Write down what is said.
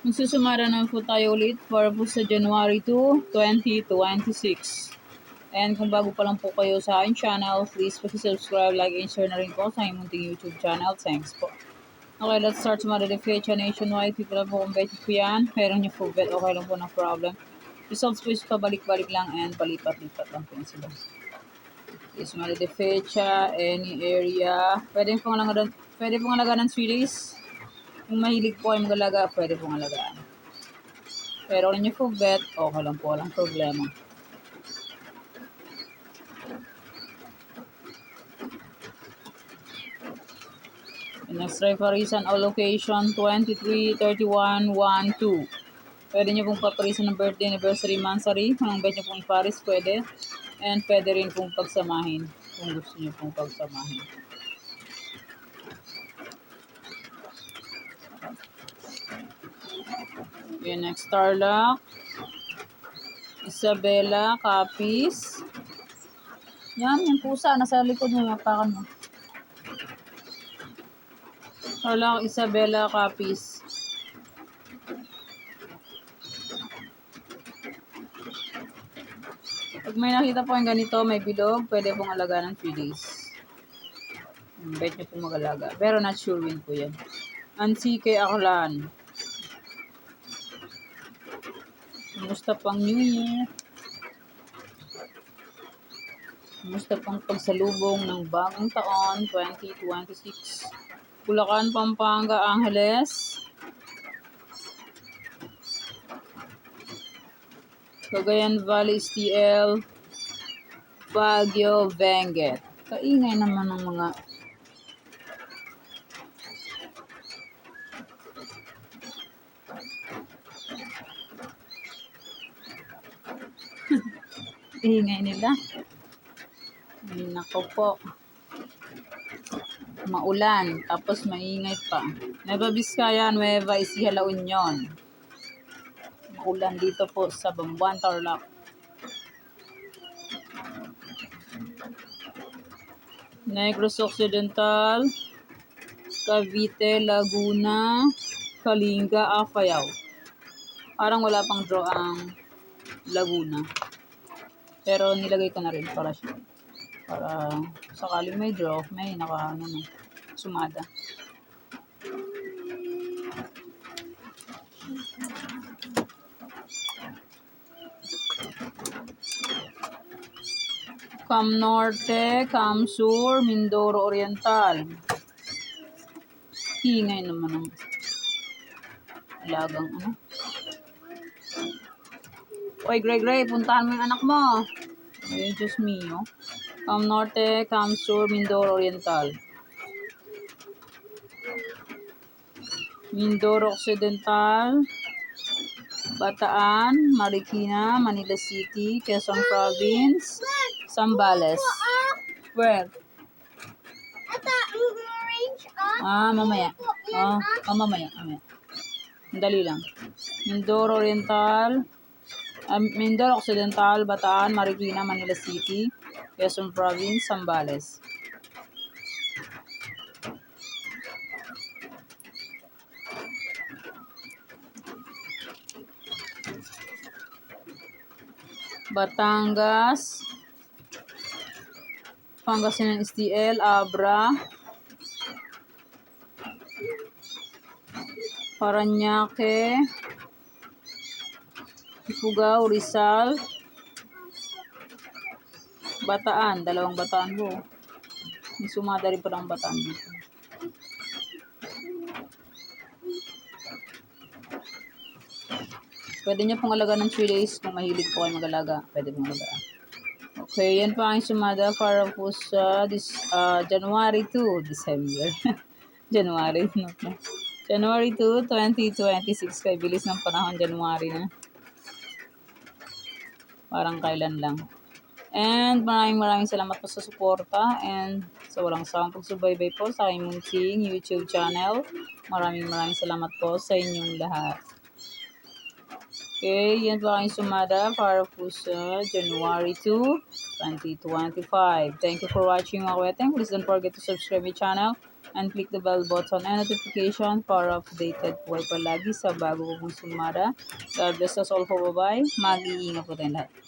Magsusumara naman po tayo ulit para po sa January 2, 2026. And kung bago pa lang po kayo sa aking channel, please subscribe, like, and share na rin po sa aking munting YouTube channel. Thanks po. Okay, let's start sa Modification nationwide. People po kung bet po yan. Meron niyo po bet, okay lang po na problem. Results po is pabalik-balik lang and palipat-lipat lang po yan sila. Is Modification, any area. Pwede pong alaga ng 3 days. Kung mahilig po ay mag-alaga, pwede pong alagaan. Pero kung niyo po bet, okay lang po, walang problema. Next try for reason allocation 23, 31, 1, 2. Pwede nyo pong paparisan ng birthday, anniversary, monthsary. Kung bet nyo pong paris, pwede. And pwede rin pong pagsamahin kung gusto nyo pong pagsamahin. Okay, next Starlock. Isabella, Capiz. Yan, yung pusa. Nasa likod mo, mapakan mo. Starlock, Isabella, Capiz. Pag may nakita po yung ganito, may bilog, pwede pong alaga ng 3 days. Bet nyo pong mag-alaga. Pero not sure win po yan. Ansike Aklan. Kumusta pang New Year? Kumusta pang pagsalubong ng bagong taon, 2026? Bulacan, Pampanga, Angeles. Cagayan Valley, STL. Baguio, Benguet. Kaingay naman ng mga ingay nila. Ay, nako po. Maulan, tapos maingay pa. Nueva Vizcaya, Nueva Ecija, La Union. Maulan dito po sa Bambuan, Tarlac. Negros Occidental, Cavite, Laguna, Kalinga, Apayao. Parang wala pang draw ang Laguna. Pero nilagay ko na rin para sakaling may draw, may sumada. Cam Norte, Cam Sur, Mindoro Oriental. Hingay naman ng alagang Oy, Gray, puntahan mo yung anak mo. Ay, Diyos mio. Cam Norte, Cam Sur, Mindoro Oriental. Mindoro Occidental, Bataan, Marikina, Manila City, Quezon Province, Zambales. Where? Mamaya. Mamaya. Dali lang. Mindoro Oriental, Mindoro Occidental, Bataan, Marikina, Manila City, Quezon Province, Zambales. Batangas, Pangasinan STL, Abra, Paranaque, Ifugao, Rizal, Bataan, dalawang Bataan po. May sumada rin pa ng Bataan dito. Pwede nyo pong alaga ng 3 days kung mahilig po kayo mag-alaga. Pwede pong alagaan. Okay, yan pa ang sumada para po sa January 2, December. January 2, 2026. Kaya bilis ng panahon, January na. Parang kailan lang. And maraming salamat po sa suporta and sa walang sawang pagsubaybay po sa aking munting YouTube channel. Maraming salamat po sa inyong lahat. Okay, yan po ang sumada para po sa January 2, 2025. Thank you for watching mga kweteng. Please don't forget to subscribe my channel and click the bell button and notification para updated po kayo palagi sa bago ko pong sumada. God bless us all po. Bye-bye. Mag-iingat po tayong lahat.